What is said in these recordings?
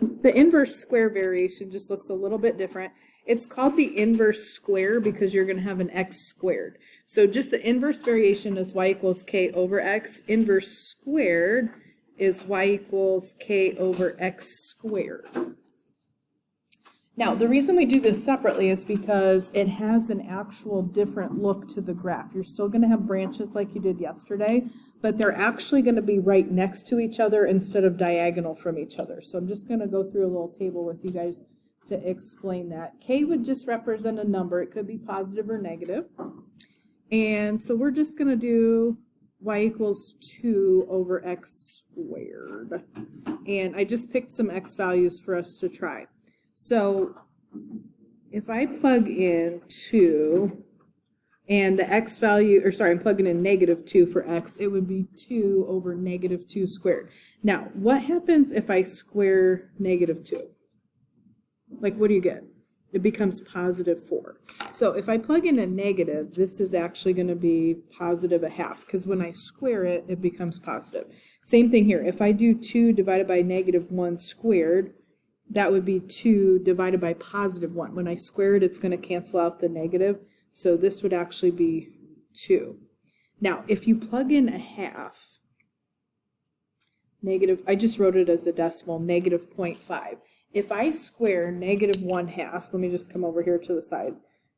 The inverse square variation just looks a little bit different. It's called the inverse square because you're going to have an x squared. So just the inverse variation is y equals k over x. Inverse squared is y equals k over x squared. Now, the reason we do this separately is because it has an actual different look to the graph. You're still going to have branches like you did yesterday, but they're actually going to be right next to each other instead of diagonal from each other. So I'm just going to go through a little table with you guys to explain that. K would just represent a number. It could be positive or negative. And so we're just going to do y equals 2 over x squared. And I just picked some x values for us to try. So if I plug in 2 and the x value, or sorry, I'm plugging in negative 2 for x, it would be 2 over negative 2 squared. Now, what happens if I square negative 2? Like, what do you get? It becomes positive 4. So if I plug in a negative, this is actually going to be positive 1/2, because when I square it, it becomes positive. Same thing here. If I do 2 divided by negative 1 squared, that would be 2 divided by positive 1. When I square it, it's going to cancel out the negative. So this would actually be 2. Now, if you plug in 1/2, negative, I just wrote it as a decimal, negative 0.5. If I square negative 1/2, let me just come over here to the side.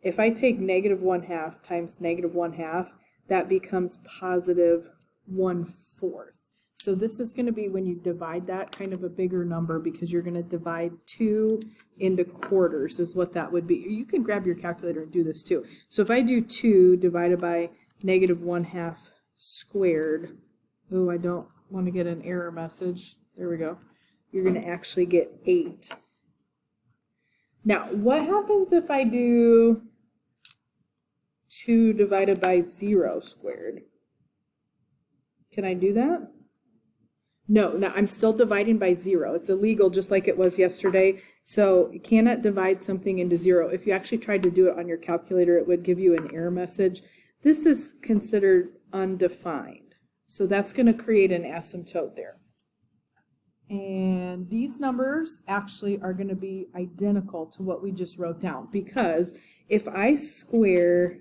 If I take negative 1/2 times negative 1/2, that becomes positive 1/4. So this is going to be, when you divide that, kind of a bigger number because you're going to divide 2 into quarters is what that would be. You can grab your calculator and do this too. So if I do 2 divided by negative 1/2 squared, oh, I don't want to get an error message. There we go. You're going to actually get 8. Now, what happens if I do 2 divided by 0 squared? Can I do that? No, I'm still dividing by 0. It's illegal just like it was yesterday. So you cannot divide something into 0. If you actually tried to do it on your calculator, it would give you an error message. This is considered undefined. So that's going to create an asymptote there. And these numbers actually are going to be identical to what we just wrote down, because if I square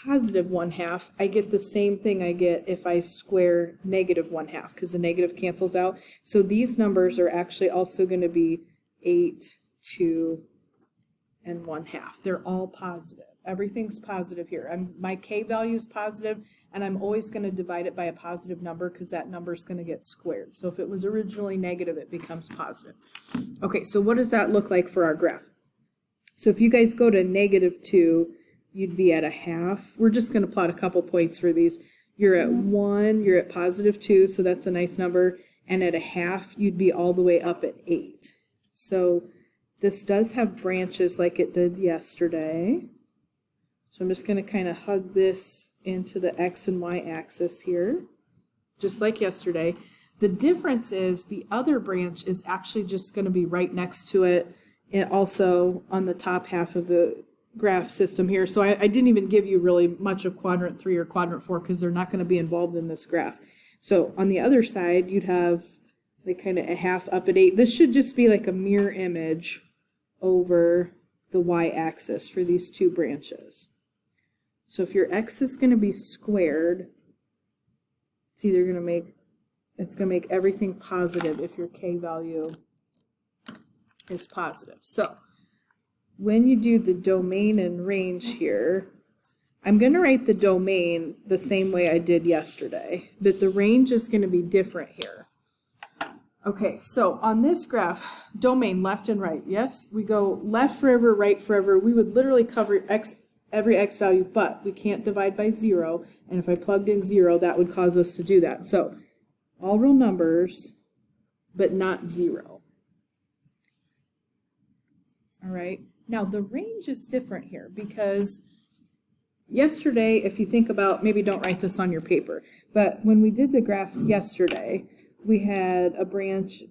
positive 1/2, I get the same thing I get if I square negative 1/2, because the negative cancels out. So these numbers are actually also going to be 8, 2, and 1/2. They're all positive. Everything's positive here. My k value is positive, and I'm always going to divide it by a positive number because that number is going to get squared. So if it was originally negative, it becomes positive. Okay, so what does that look like for our graph? So if you guys go to negative 2, you'd be at 1/2. We're just going to plot a couple points for these. You're at 1, you're at positive 2, so that's a nice number. And at 1/2, you'd be all the way up at 8. So this does have branches like it did yesterday. So I'm just going to kind of hug this into the x and y axis here, just like yesterday. The difference is the other branch is actually just going to be right next to it, and also on the top half of the graph system here. So I didn't even give you really much of quadrant 3 or quadrant 4 because they're not going to be involved in this graph. So on the other side, you'd have like kind of 1/2 up at 8. This should just be like a mirror image over the y-axis for these two branches. So if your x is going to be squared, it's either going to make everything positive if your k value is positive. So when you do the domain and range here, I'm going to write the domain the same way I did yesterday, but the range is going to be different here. Okay, so on this graph, domain left and right, yes, we go left forever, right forever. We would literally cover every x value, but we can't divide by 0, and if I plugged in 0, that would cause us to do that. So all real numbers, but not 0. All right, now the range is different here because yesterday, if you think about, maybe don't write this on your paper, but when we did the graphs yesterday, we had a branch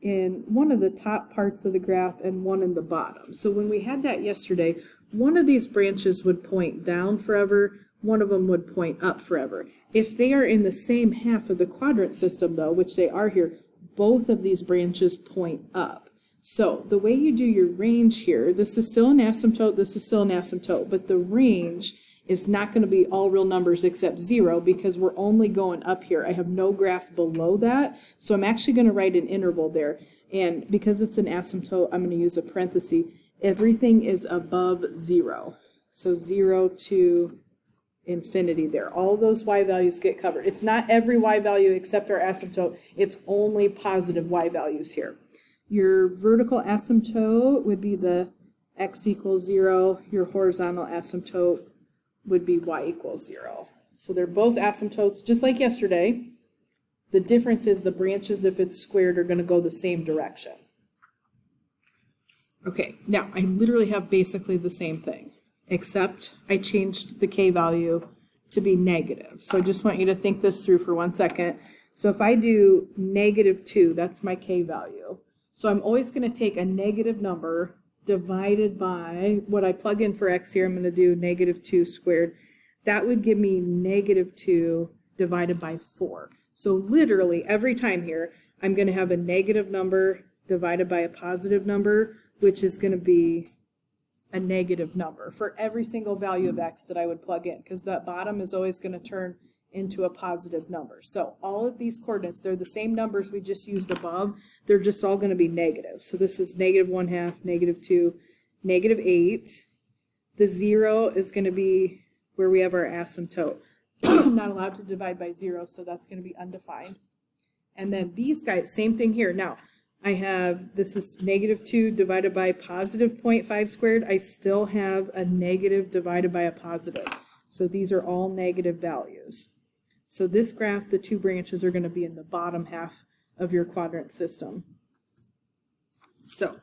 in one of the top parts of the graph and one in the bottom. So when we had that yesterday, one of these branches would point down forever, one of them would point up forever. If they are in the same half of the quadrant system though, which they are here, both of these branches point up. So the way you do your range here, this is still an asymptote, this is still an asymptote, but the range is not going to be all real numbers except 0 because we're only going up here. I have no graph below that, so I'm actually going to write an interval there. And because it's an asymptote, I'm going to use a parenthesis. Everything is above 0. So 0 to infinity there. All those y values get covered. It's not every y value except our asymptote. It's only positive y values here. Your vertical asymptote would be the x equals 0. Your horizontal asymptote would be y equals 0. So they're both asymptotes, just like yesterday. The difference is the branches, if it's squared, are going to go the same direction. Okay, now I literally have basically the same thing, except I changed the k value to be negative. So I just want you to think this through for 1 second. So if I do -2, that's my k value. So I'm always going to take a negative number divided by what I plug in for x here. I'm going to do -2 squared. That would give me -2 divided by 4. So literally every time here, I'm going to have a negative number divided by a positive number, which is going to be a negative number for every single value of x that I would plug in, because that bottom is always going to turn into a positive number. So all of these coordinates, they're the same numbers we just used above. They're just all going to be negative. So this is -1/2, -2, -8. The 0 is going to be where we have our asymptote. I'm not allowed to divide by 0, so that's going to be undefined. And then these guys, same thing here. Now, I have, this is -2 divided by positive 0.5 squared. I still have a negative divided by a positive. So these are all negative values. So this graph, the two branches are going to be in the bottom half of your quadrant system. So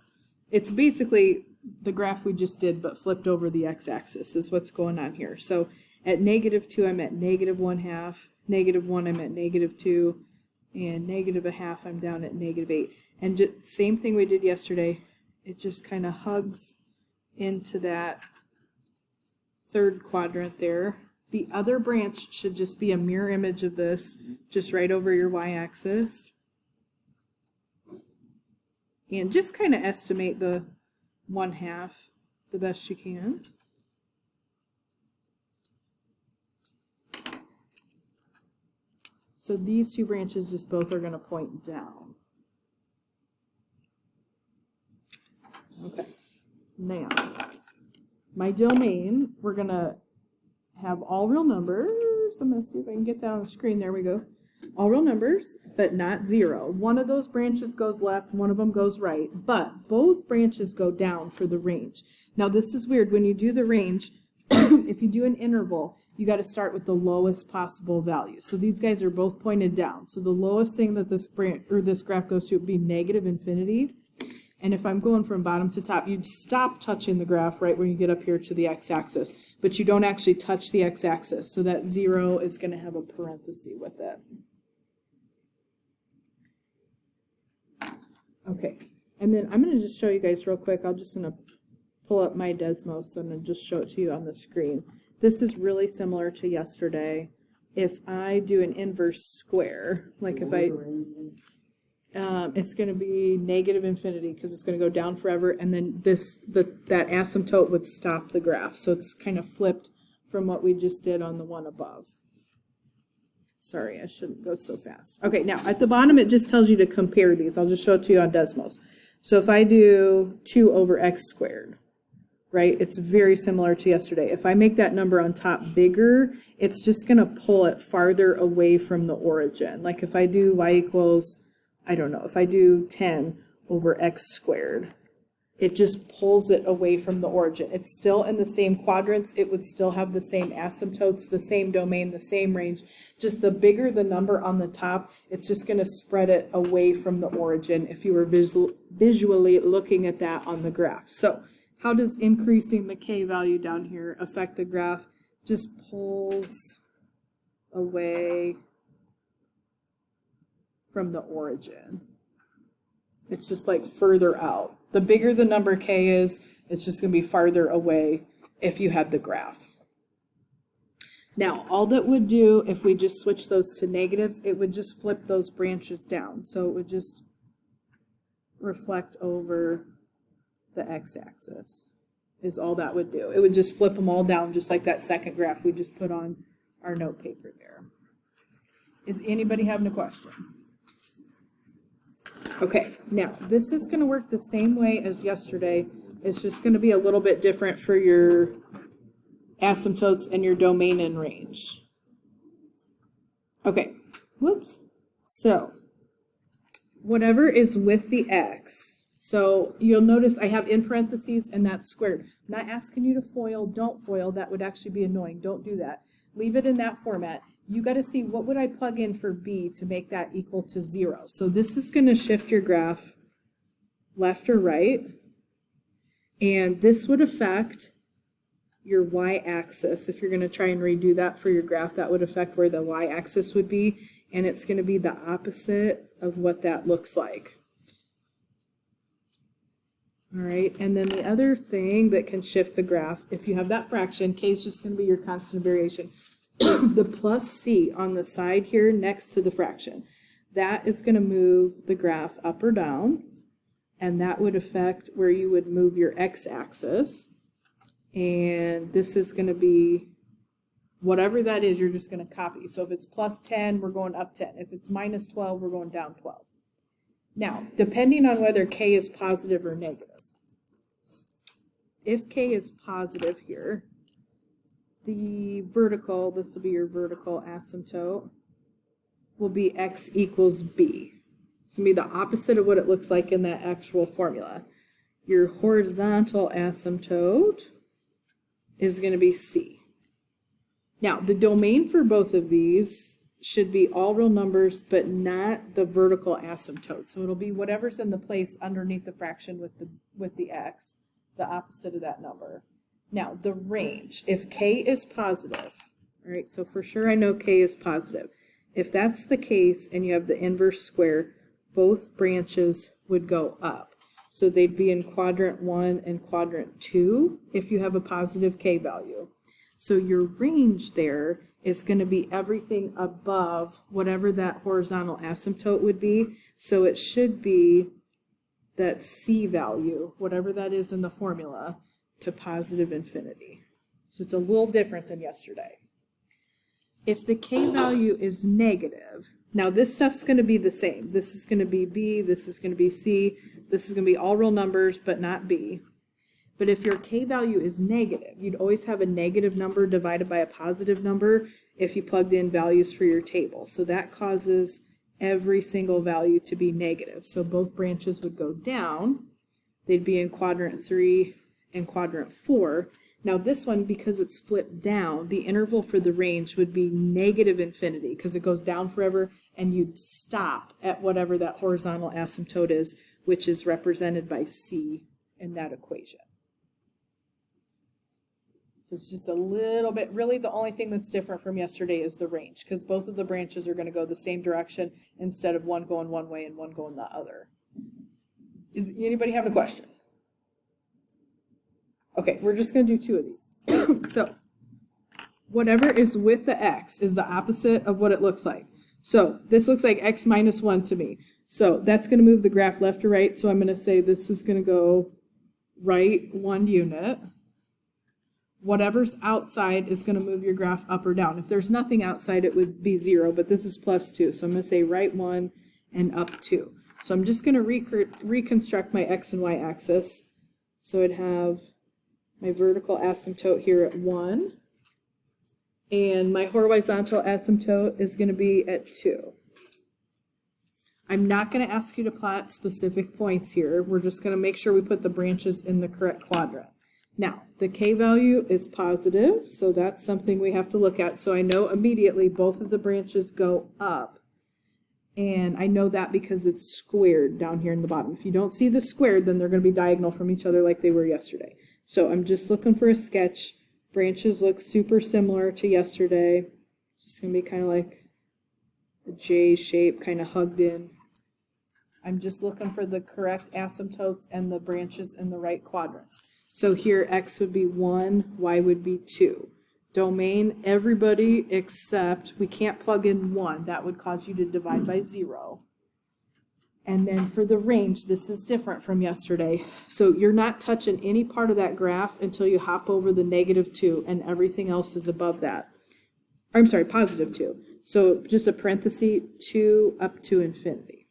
it's basically the graph we just did, but flipped over the x-axis is what's going on here. So at -2, I'm at -1/2, -1, I'm at -2, and -1/2, I'm down at -8. And just, same thing we did yesterday, it just kind of hugs into that third quadrant there. The other branch should just be a mirror image of this, just right over your y-axis. And just kind of estimate the 1/2 the best you can. So these two branches just both are going to point down. Okay, now my domain, we're going to have all real numbers. I'm going to see if I can get that on the screen. There we go. All real numbers, but not 0. One of those branches goes left, one of them goes right, but both branches go down for the range. Now this is weird. When you do the range, if you do an interval, you got to start with the lowest possible value. So these guys are both pointed down. So the lowest thing that this branch or this graph goes to would be -infinity. And if I'm going from bottom to top, you'd stop touching the graph right when you get up here to the x-axis, but you don't actually touch the x-axis. So that 0 is going to have a parenthesis with it. Okay, and then I'm going to just show you guys real quick. I'm just going to pull up my Desmos and then just show it to you on the screen. This is really similar to yesterday. If I do an inverse square, like if I, it's going to be -infinity because it's going to go down forever, and then that asymptote would stop the graph. So it's kind of flipped from what we just did on the one above. Sorry, I shouldn't go so fast. Okay, now at the bottom it just tells you to compare these. I'll just show it to you on Desmos. So if I do 2 over x squared, right, it's very similar to yesterday. If I make that number on top bigger, it's just going to pull it farther away from the origin. Like if I do y equals, I don't know, if I do 10 over x squared, it just pulls it away from the origin. It's still in the same quadrants. It would still have the same asymptotes, the same domain, the same range. Just the bigger the number on the top, it's just going to spread it away from the origin if you were visually looking at that on the graph. So how does increasing the k value down here affect the graph? Just pulls away from the origin. It's just like further out. The bigger the number k is, it's just going to be farther away if you had the graph. Now, all that would do if we just switch those to negatives, it would just flip those branches down. So it would just reflect over the x-axis is all that would do. It would just flip them all down just like that second graph we just put on our note paper there. Is anybody having a question? Okay, now this is going to work the same way as yesterday. It's just going to be a little bit different for your asymptotes and your domain and range. Okay, whoops. So, whatever is with the x, so you'll notice I have in parentheses and that's squared. I'm not asking you to FOIL, don't FOIL, that would actually be annoying, don't do that. Leave it in that format. You got to see what would I plug in for b to make that equal to 0. So this is going to shift your graph left or right, and this would affect your y-axis. If you're going to try and redo that for your graph, that would affect where the y-axis would be, and it's going to be the opposite of what that looks like. All right, and then the other thing that can shift the graph, if you have that fraction, k is just going to be your constant of variation. The plus c on the side here next to the fraction, that is going to move the graph up or down, and that would affect where you would move your x-axis. And this is going to be whatever that is, you're just going to copy. So if it's plus 10, we're going up 10. If it's minus 12, we're going down 12. Now, depending on whether k is positive or negative, if k is positive here, the vertical, this will be your vertical asymptote, will be x equals b. It's going to be the opposite of what it looks like in that actual formula. Your horizontal asymptote is going to be c. Now, the domain for both of these should be all real numbers, but not the vertical asymptote. So it'll be whatever's in the place underneath the fraction with the x, the opposite of that number. Now, the range, if k is positive, all right, so for sure I know k is positive. If that's the case and you have the inverse square, both branches would go up. So they'd be in quadrant 1 and quadrant 2 if you have a positive k value. So your range there is going to be everything above whatever that horizontal asymptote would be. So it should be that c value, whatever that is in the formula, to positive infinity. So it's a little different than yesterday. If the k value is negative, now this stuff's going to be the same. This is going to be b, this is going to be c, this is going to be all real numbers but not b. But if your k value is negative, you'd always have a negative number divided by a positive number if you plugged in values for your table. So that causes every single value to be negative. So both branches would go down. They'd be in quadrant 3 and quadrant 4. Now this one, because it's flipped down, the interval for the range would be negative infinity because it goes down forever, and you'd stop at whatever that horizontal asymptote is, which is represented by c in that equation. So it's just a little bit, really the only thing that's different from yesterday is the range, because both of the branches are going to go the same direction instead of one going one way and one going the other. Is anybody having a question? Okay, we're just going to do 2 of these. So, whatever is with the x is the opposite of what it looks like. So, this looks like x minus 1 to me. So, that's going to move the graph left or right. So, I'm going to say this is going to go right 1 unit. Whatever's outside is going to move your graph up or down. If there's nothing outside, it would be 0, but this is plus 2. So, I'm going to say right 1 and up 2. So, I'm just going to reconstruct my x and y axis. So, I'd have my vertical asymptote here at 1, and my horizontal asymptote is going to be at 2. I'm not going to ask you to plot specific points here. We're just going to make sure we put the branches in the correct quadrant. Now, the k value is positive, so that's something we have to look at. So I know immediately both of the branches go up, and I know that because it's squared down here in the bottom. If you don't see the squared, then they're going to be diagonal from each other like they were yesterday. So I'm just looking for a sketch. Branches look super similar to yesterday. It's just going to be kind of like a J shape, kind of hugged in. I'm just looking for the correct asymptotes and the branches in the right quadrants. So here x would be 1, y would be 2. Domain, everybody except, we can't plug in 1. That would cause you to divide by 0. And then for the range, this is different from yesterday. So you're not touching any part of that graph until you hop over the -2, and everything else is above that. I'm sorry, +2. So just a parenthesis, 2 up to infinity.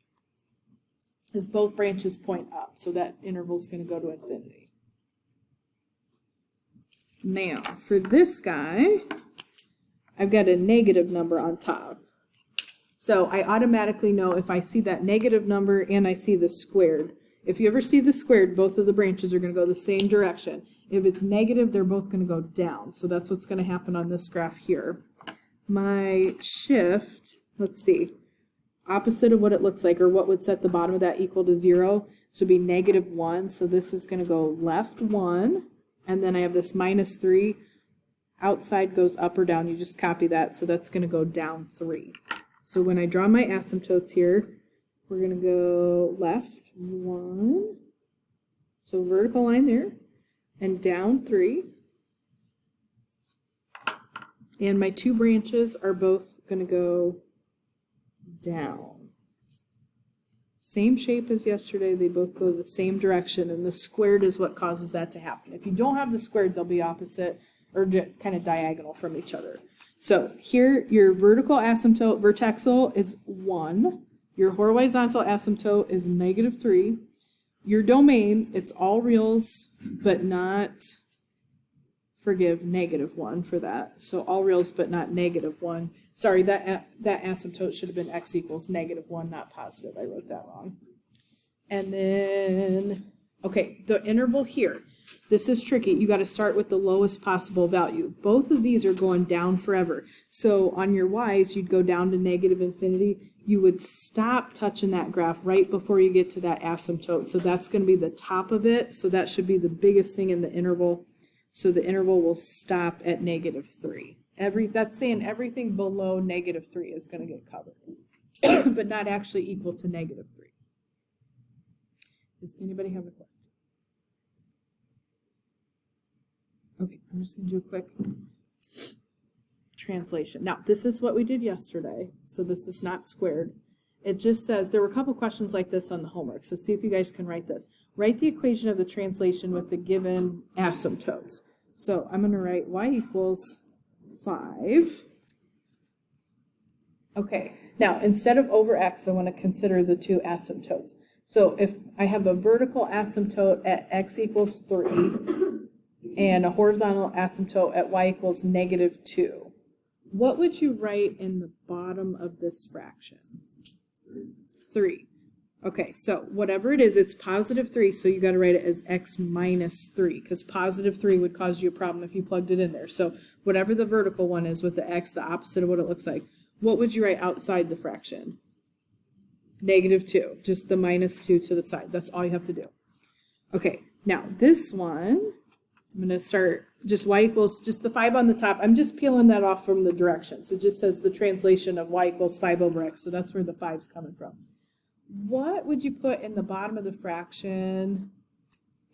As both branches point up, so that interval is going to go to infinity. Now, for this guy, I've got a negative number on top. So I automatically know if I see that negative number and I see the squared. If you ever see the squared, both of the branches are going to go the same direction. If it's negative, they're both going to go down. So that's what's going to happen on this graph here. My shift, let's see, opposite of what it looks like, or what would set the bottom of that equal to 0, so it'd be -1. So this is going to go left 1, and then I have this -3. Outside goes up or down. You just copy that, so that's going to go down 3. So when I draw my asymptotes here, we're going to go left 1, so vertical line there, and down 3. And my 2 branches are both going to go down. Same shape as yesterday, they both go the same direction, and the squared is what causes that to happen. If you don't have the squared, they'll be opposite or kind of diagonal from each other. So here, your vertical asymptote, vertexal, is 1. Your horizontal asymptote is -3. Your domain, it's all reals, but not, forgive, -1 for that. So all reals, but not -1. Sorry, that asymptote should have been x equals -1, not positive. I wrote that wrong. And then, okay, the interval here. This is tricky. You got to start with the lowest possible value. Both of these are going down forever. So on your y's, you'd go down to -infinity. You would stop touching that graph right before you get to that asymptote. So that's going to be the top of it. So that should be the biggest thing in the interval. So the interval will stop at -3. That's saying everything below -3 is going to get covered, but not actually equal to -3. Does anybody have a question? Okay, I'm just going to do a quick translation. Now, this is what we did yesterday, so this is not squared. It just says, there were a couple questions like this on the homework, so see if you guys can write this. Write the equation of the translation with the given asymptotes. So I'm going to write y equals 5. Okay, now instead of over x, I want to consider the 2 asymptotes. So if I have a vertical asymptote at x equals 3, and a horizontal asymptote at y equals -2. What would you write in the bottom of this fraction? 3. Okay, so whatever it is, it's +3, so you got to write it as x minus 3, because +3 would cause you a problem if you plugged it in there. So whatever the vertical one is with the x, the opposite of what it looks like, what would you write outside the fraction? -2, just the -2 to the side. That's all you have to do. Okay, now this one, I'm going to start just y equals, just the 5 on the top. I'm just peeling that off from the directions. It just says the translation of y equals 5 over x, so that's where the 5's coming from. What would you put in the bottom of the fraction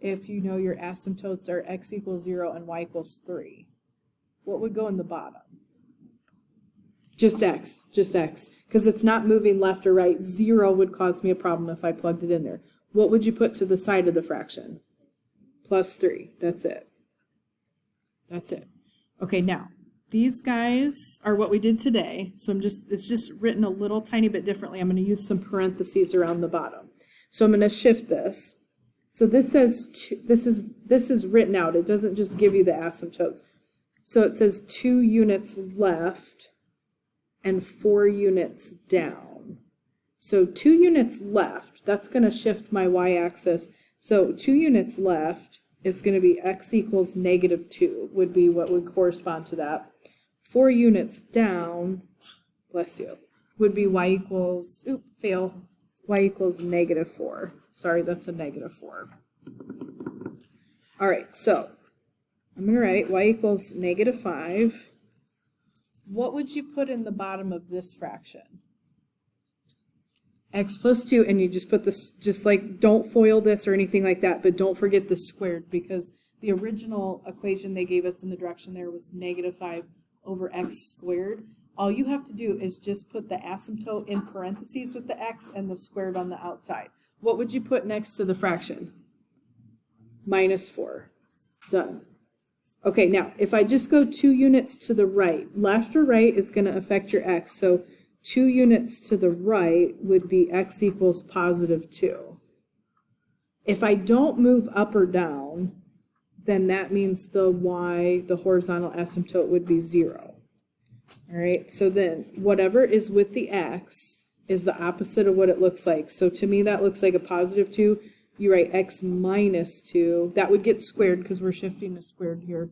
if you know your asymptotes are x equals 0 and y equals 3? What would go in the bottom? Just x, because it's not moving left or right. 0 would cause me a problem if I plugged it in there. What would you put to the side of the fraction? +3, that's it. That's it. Okay, now, these guys are what we did today, so it's just written a little tiny bit differently. I'm going to use some parentheses around the bottom. So I'm going to shift this. So this says, this is written out. It doesn't just give you the asymptotes. So it says 2 units left and 4 units down. So 2 units left, that's going to shift my y-axis. So 2 units left is going to be x equals -2 would be what would correspond to that. 4 units down, bless you, would be y equals, y equals -4. Sorry, that's a -4. All right, so I'm going to write y equals -5. What would you put in the bottom of this fraction? X plus 2, and you just put this, just like, don't FOIL this or anything like that, but don't forget the squared, because The original equation they gave us in the direction there was -5 over x squared. All you have to do is just put the asymptote in parentheses with the x and the squared on the outside. What would you put next to the fraction? -4. Done. Okay, now if I just go 2 units to the right, left or right is going to affect your x. So 2 units to the right would be x equals +2. If I don't move up or down, then that means the y, the horizontal asymptote, would be 0. All right, so then whatever is with the x is the opposite of what it looks like. So to me that looks like a +2. You write x -2. That would get squared because we're shifting to squared here.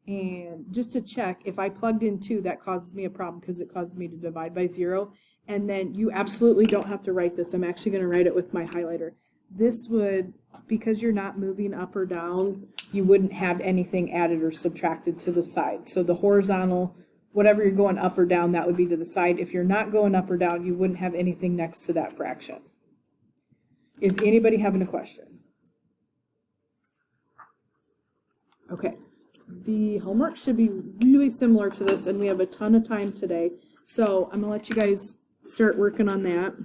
And just to check, if I plugged in 2, that causes me a problem because it causes me to divide by 0. And then you absolutely don't have to write this. I'm actually going to write it with my highlighter. This would, because you're not moving up or down, you wouldn't have anything added or subtracted to the side. So the horizontal, whatever you're going up or down, that would be to the side. If you're not going up or down, you wouldn't have anything next to that fraction. Is anybody having a question? Okay. The homework should be really similar to this, and we have a ton of time today. So I'm going to let you guys start working on that.